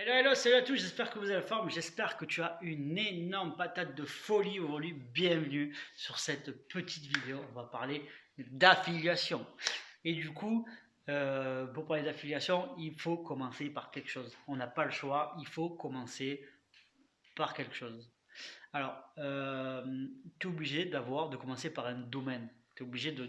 Hello, hello, salut à tous, j'espère que vous avez la forme, j'espère que tu as une énorme patate de folie aujourd'hui. Bienvenue sur cette petite vidéo, on va parler d'affiliation. Et du coup, pour parler d'affiliation, il faut commencer par quelque chose. On n'a pas le choix, il faut commencer par quelque chose. Alors, tu es obligé de commencer par un domaine. Tu es obligé de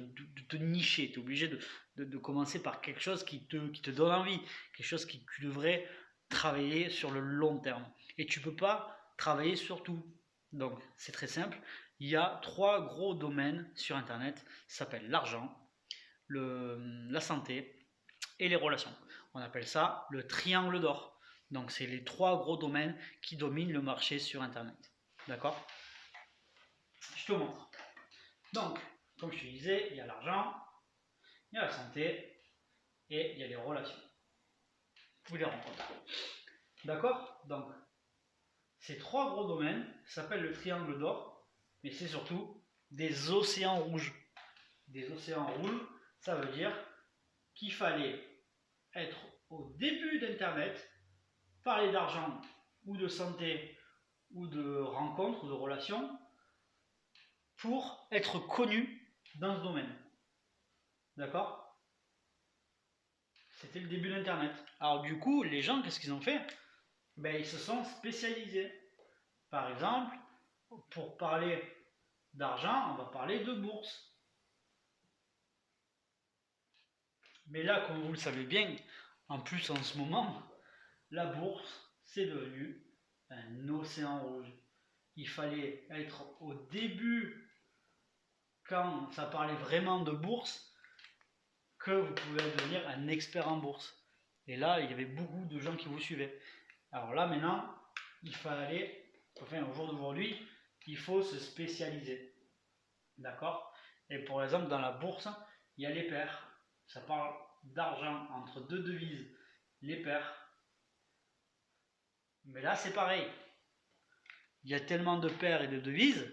te nicher, tu es obligé de commencer par quelque chose qui te donne envie, quelque chose que tu devrais travailler sur le long terme. Et tu ne peux pas travailler sur tout. Donc, c'est très simple. Il y a trois gros domaines sur Internet. Ça s'appelle l'argent, la santé et les relations. On appelle ça le triangle d'or. Donc, c'est les trois gros domaines qui dominent le marché sur Internet. D'accord? Je te montre. Donc, comme je te disais, il y a l'argent, il y a la santé et il y a les relations ou les rencontres. D'accord? Donc, ces trois gros domaines s'appellent le triangle d'or, mais c'est surtout des océans rouges. Des océans rouges, ça veut dire qu'il fallait être au début d'Internet, parler d'argent ou de santé ou de rencontres ou de relations pour être connu dans ce domaine. D'accord? C'était le début d'Internet. Alors du coup, les gens, qu'est-ce qu'ils ont fait? Ben, ils se sont spécialisés. Par exemple, pour parler d'argent, on va parler de bourse. Mais là, comme vous le savez bien, en plus en ce moment, la bourse, c'est devenu un océan rouge. Il fallait être au début, quand ça parlait vraiment de bourse, que vous pouvez devenir un expert en bourse. Et là, il y avait beaucoup de gens qui vous suivaient. Alors là, maintenant, il fallait, enfin au jour d'aujourd'hui, il faut se spécialiser. D'accord? Et pour exemple, dans la bourse, il y a les paires. Ça parle d'argent entre deux devises, les paires. Mais là, c'est pareil. Il y a tellement de paires et de devises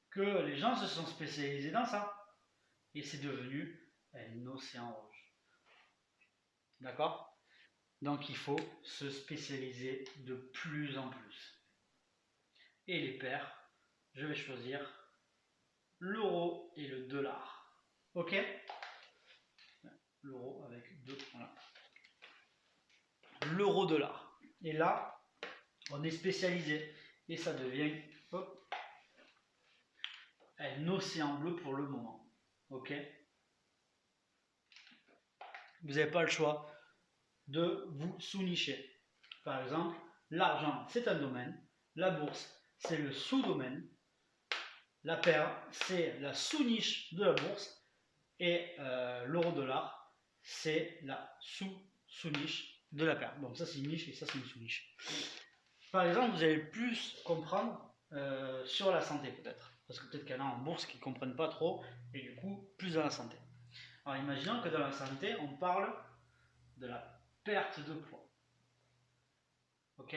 que les gens se sont spécialisés dans ça. Et c'est devenu un océan rouge. D'accord? Donc il faut se spécialiser de plus en plus. Et les paires, je vais choisir l'euro et le dollar. Ok? L'euro avec deux. Voilà. L'euro dollar. Et là, on est spécialisé. Et ça devient hop, un océan bleu pour le moment. Ok? Vous n'avez pas le choix de vous sous-nicher. Par exemple, l'argent, c'est un domaine. La bourse, c'est le sous-domaine. La paire, c'est la sous-niche de la bourse. Et l'euro-dollar, c'est la sous-niche de la paire. Donc ça, c'est une niche et ça, c'est une sous-niche. Par exemple, vous allez plus comprendre sur la santé peut-être. Parce que peut-être qu'il y en a en bourse qui ne comprennent pas trop et du coup, plus dans la santé. Alors imaginons que dans la santé, on parle de la perte de poids. Ok?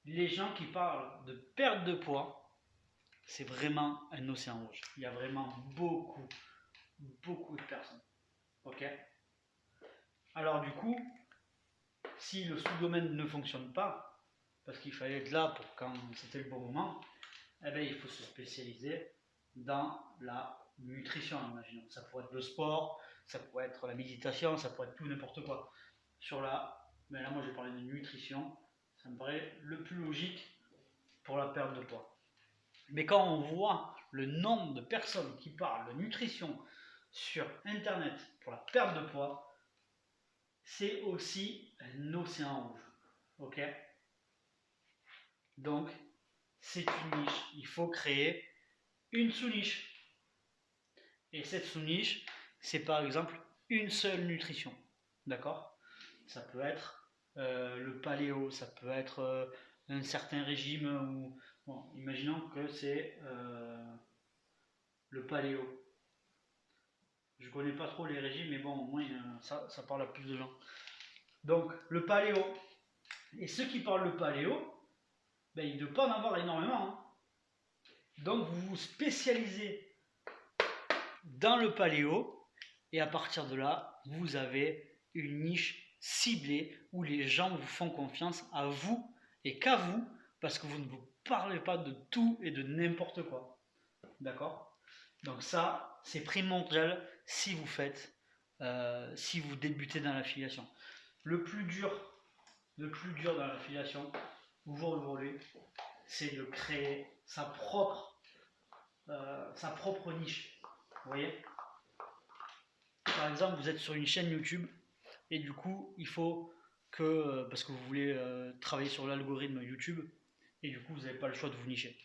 Les gens qui parlent de perte de poids, c'est vraiment un océan rouge. Il y a vraiment beaucoup de personnes. Ok? Alors du coup, si le sous-domaine ne fonctionne pas, parce qu'il fallait être là pour quand c'était le bon moment, eh bien, il faut se spécialiser dans la nutrition, imaginons. Ça pourrait être le sport, ça pourrait être la méditation, ça pourrait être tout n'importe quoi. Mais là moi j'ai parlé de nutrition, ça me paraît le plus logique pour la perte de poids. Mais quand on voit le nombre de personnes qui parlent de nutrition sur internet pour la perte de poids, c'est aussi un océan rouge. Ok? Donc, c'est une niche. Il faut créer une sous-niche. Et cette sous-niche, c'est par exemple une seule nutrition. D'accord? Ça peut être le paléo, ça peut être un certain régime où, bon, imaginons que c'est le paléo. Je connais pas trop les régimes, mais bon, au moins ça parle à plus de gens. Donc, le paléo. Et ceux qui parlent le paléo, ben, il ne doit pas en avoir énormément. Hein. Donc, vous vous spécialisez dans le paléo, et à partir de là, vous avez une niche ciblé où les gens vous font confiance à vous et qu'à vous parce que vous ne vous parlez pas de tout et de n'importe quoi. D'accord? Donc ça, c'est primordial si vous si vous débutez dans l'affiliation. Le plus dur dans l'affiliation, au jour d'aujourd'hui, c'est de créer sa propre niche. Vous voyez? Par exemple, vous êtes sur une chaîne YouTube et du coup, il faut que, parce que vous voulez travailler sur l'algorithme YouTube, et du coup, vous n'avez pas le choix de vous nicher.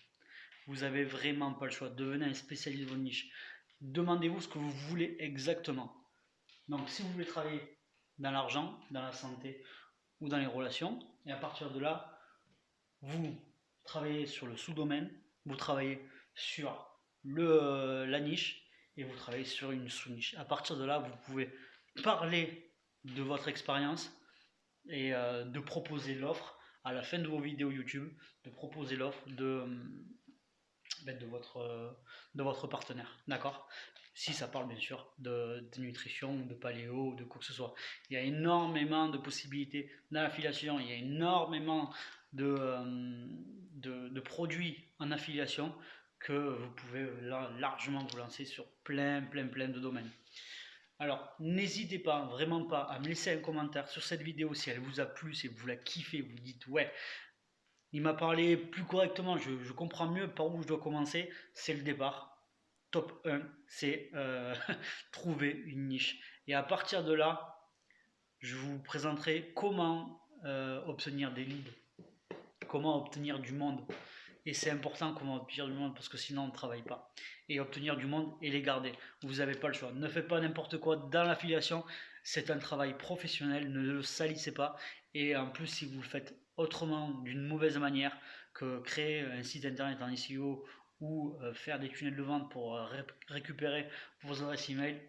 Vous n'avez vraiment pas le choix. Devenez un spécialiste de votre niche. Demandez-vous ce que vous voulez exactement. Donc, si vous voulez travailler dans l'argent, dans la santé ou dans les relations, et à partir de là, vous travaillez sur le sous-domaine, vous travaillez sur la niche et vous travaillez sur une sous-niche. À partir de là, vous pouvez parler de votre expérience et de proposer l'offre à la fin de vos vidéos YouTube, de proposer l'offre de votre partenaire, d'accord? Si ça parle bien sûr de nutrition, de paléo, de quoi que ce soit. Il y a énormément de possibilités dans l'affiliation, il y a énormément de produits en affiliation que vous pouvez largement vous lancer sur plein de domaines. Alors, n'hésitez pas, vraiment pas, à me laisser un commentaire sur cette vidéo si elle vous a plu, si vous la kiffez, vous dites ouais, il m'a parlé plus correctement, je comprends mieux par où je dois commencer, c'est le départ. Top 1, c'est trouver une niche. Et à partir de là, je vous présenterai comment obtenir des leads, comment obtenir du monde. Et c'est important comment obtenir du monde parce que sinon on ne travaille pas. Et obtenir du monde et les garder. Vous n'avez pas le choix. Ne faites pas n'importe quoi dans l'affiliation. C'est un travail professionnel. Ne le salissez pas. Et en plus, si vous le faites autrement, d'une mauvaise manière, que créer un site internet en SEO ou faire des tunnels de vente pour récupérer vos adresses email,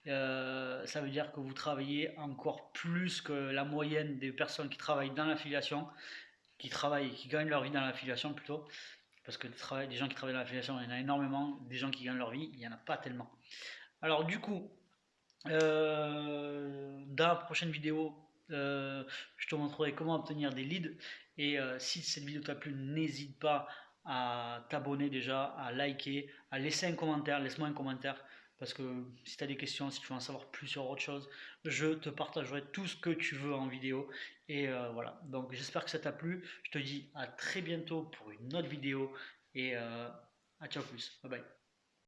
ça veut dire que vous travaillez encore plus que la moyenne des personnes qui travaillent dans l'affiliation, qui gagnent leur vie dans l'affiliation plutôt, parce que des gens qui travaillent dans l'affiliation, il y en a énormément, des gens qui gagnent leur vie, il n'y en a pas tellement. Alors du coup, dans la prochaine vidéo, je te montrerai comment obtenir des leads, et si cette vidéo t'a plu, n'hésite pas à t'abonner déjà, à liker, à laisser un commentaire, laisse-moi un commentaire, parce que si tu as des questions, si tu veux en savoir plus sur autre chose, je te partagerai tout ce que tu veux en vidéo. Et voilà, donc j'espère que ça t'a plu. Je te dis à très bientôt pour une autre vidéo et à ciao plus, bye bye.